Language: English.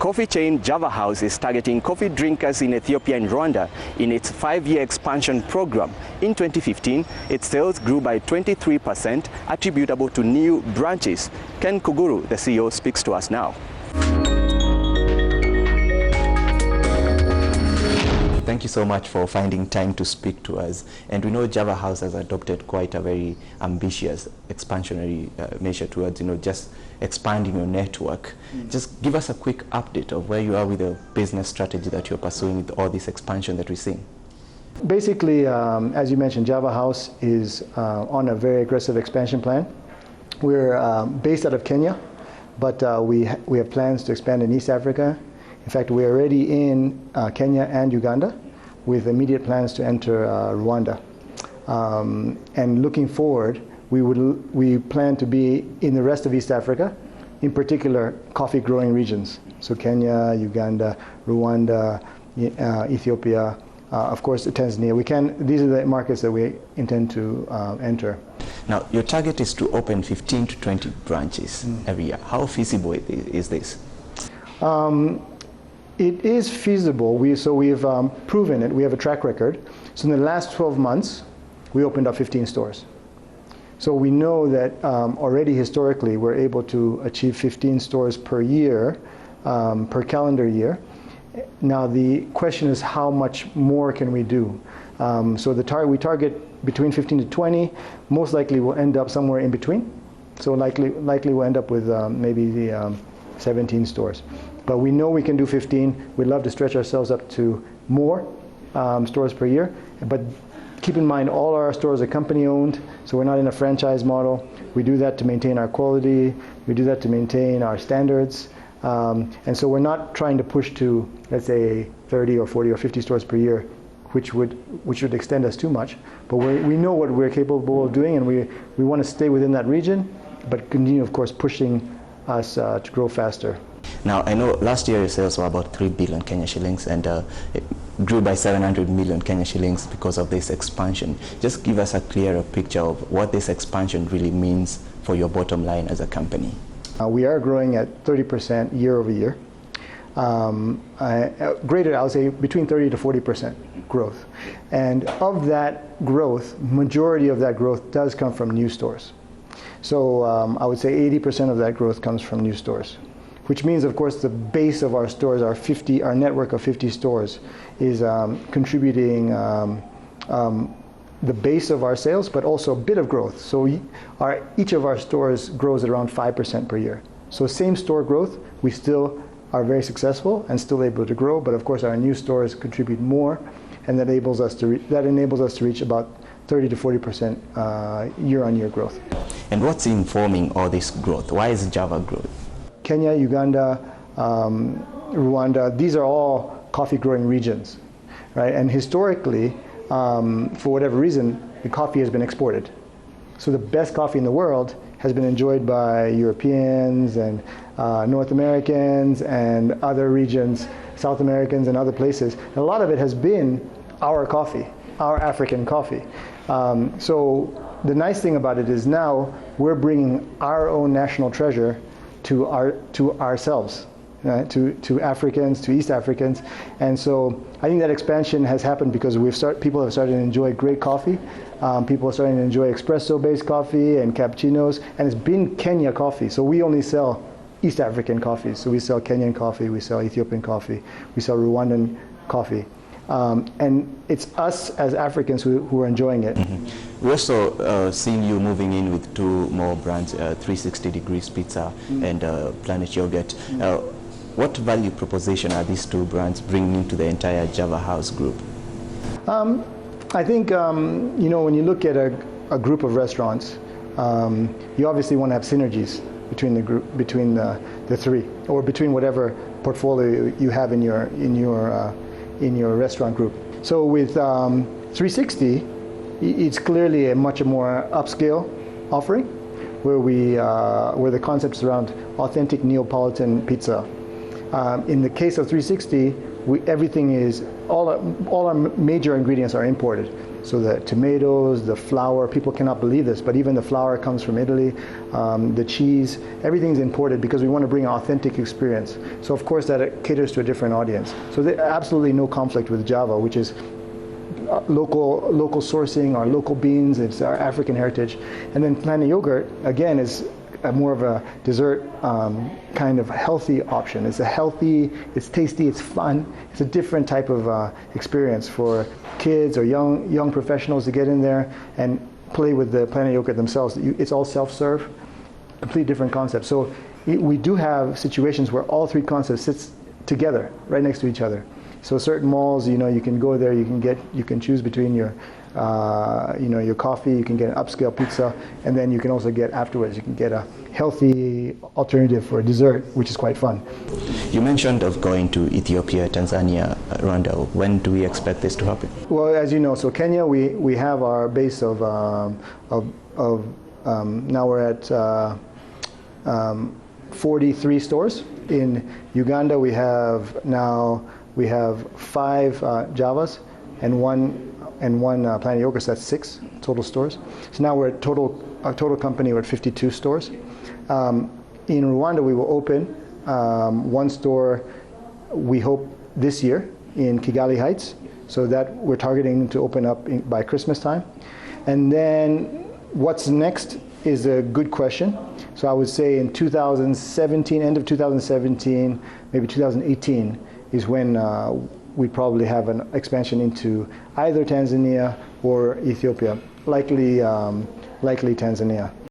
Coffee chain Java House is targeting coffee drinkers in Ethiopia and Rwanda in its 5-year expansion program. In 2015, its sales grew by 23%, attributable to new branches. Ken Kuguru, the CEO, speaks to us now. Thank you so much for finding time to speak to us. And we know Java House has adopted quite a very ambitious expansionary measure towards, just expanding your network. Just give us a quick update of where you are with the business strategy that you're pursuing with all this expansion that we're seeing. Basically, as you mentioned, Java House is on a very aggressive expansion plan. We're based out of Kenya, but we have plans to expand in East Africa. In fact, we're already in Kenya and Uganda with immediate plans to enter Rwanda. And looking forward, we plan to be in the rest of East Africa, in particular coffee growing regions. So Kenya, Uganda, Rwanda, Ethiopia, of course Tanzania. These are the markets that we intend to enter. Now, your target is to open 15 to 20 branches every year. How feasible is this? It is feasible. We've proven it. We have a track record. So in the last 12 months, we opened up 15 stores. So we know that already historically, we're able to achieve 15 stores per year, per calendar year. Now the question is, how much more can we do? So we target between 15 to 20. Most likely we'll end up somewhere in between. So likely we'll end up with maybe the 17 stores. But we know we can do 15. We'd love to stretch ourselves up to more stores per year. But keep in mind, all our stores are company owned, so we're not in a franchise model. We do that to maintain our quality. We do that to maintain our standards. And so we're not trying to push to, let's say, 30 or 40 or 50 stores per year, which would extend us too much. But we know what we're capable of doing, and we want to stay within that region, but continue, of course, pushing us to grow faster. Now, I know last year your sales were about 3 billion Kenya shillings, and it grew by 700 million Kenya shillings because of this expansion. Just give us a clearer picture of what this expansion really means for your bottom line as a company. We are growing at 30% year over year. Greater, I would say between 30 to 40% growth. And of that growth, majority of that growth does come from new stores. So I would say 80% of that growth comes from new stores, which means, of course, the base of our stores, our network of 50 stores, is contributing the base of our sales, but also a bit of growth. So each of our stores grows at around 5% per year. So same store growth, we still are very successful and still able to grow, but of course our new stores contribute more, and that enables us to reach about 30 to 40% year-on-year growth. And what's informing all this growth? Why is Java growth? Kenya, Uganda, Rwanda, these are all coffee growing regions, right? And historically, for whatever reason, the coffee has been exported. So the best coffee in the world has been enjoyed by Europeans and North Americans and other regions, South Americans and other places. And a lot of it has been our coffee, our African coffee. So the nice thing about it is now we're bringing our own national treasure to ourselves, right? to Africans, to East Africans. And so I think that expansion has happened because people have started to enjoy great coffee. People are starting to enjoy espresso-based coffee and cappuccinos, and it's been Kenya coffee. So we only sell East African coffees. So we sell Kenyan coffee, we sell Ethiopian coffee, we sell Rwandan coffee. And it's us as Africans who are enjoying it. We also seen you moving in with 2 more brands, 360 Degrees Pizza and Planet Yogurt. What value proposition are these 2 brands bringing into the entire Java House group? I think, when you look at a group of restaurants, you obviously want to have synergies between the 3, or between whatever portfolio you have in your restaurant group. So with 360, it's clearly a much more upscale offering, where the concepts around authentic Neapolitan pizza. In the case of 360, everything is, all our major ingredients are imported. So the tomatoes, the flour, people cannot believe this, but even the flour comes from Italy, the cheese, everything's imported because we want to bring an authentic experience. So of course that caters to a different audience. So there's absolutely no conflict with Java, which is local sourcing, our local beans, it's our African heritage. And then Planet Yogurt, again, is more of a dessert kind of healthy option. It's a healthy, it's tasty, it's fun. It's a different type of experience for kids or young professionals to get in there and play with the Planet Yogurt themselves. It's all self-serve, completely different concept. So we do have situations where all three concepts sit together, right next to each other. So certain malls, you can go there, you can choose between your your coffee, you can get an upscale pizza, and then you can also get afterwards, you can get a healthy alternative for a dessert, which is quite fun. You mentioned of going to Ethiopia, Tanzania, Rwanda. When do we expect this to happen? Well, as you know, so Kenya, we have our base of now we're at 43 stores. In Uganda, we have 5 Javas and one Planet Yogurt, so that's 6 total stores. So now we're at our total company, we're at 52 stores. In Rwanda, we will open 1 store, we hope this year, in Kigali Heights. So that we're targeting to open up by Christmas time. And then what's next is a good question. So I would say in 2017, end of 2017, maybe 2018 is when we probably have an expansion into either Tanzania or Ethiopia, likely Tanzania.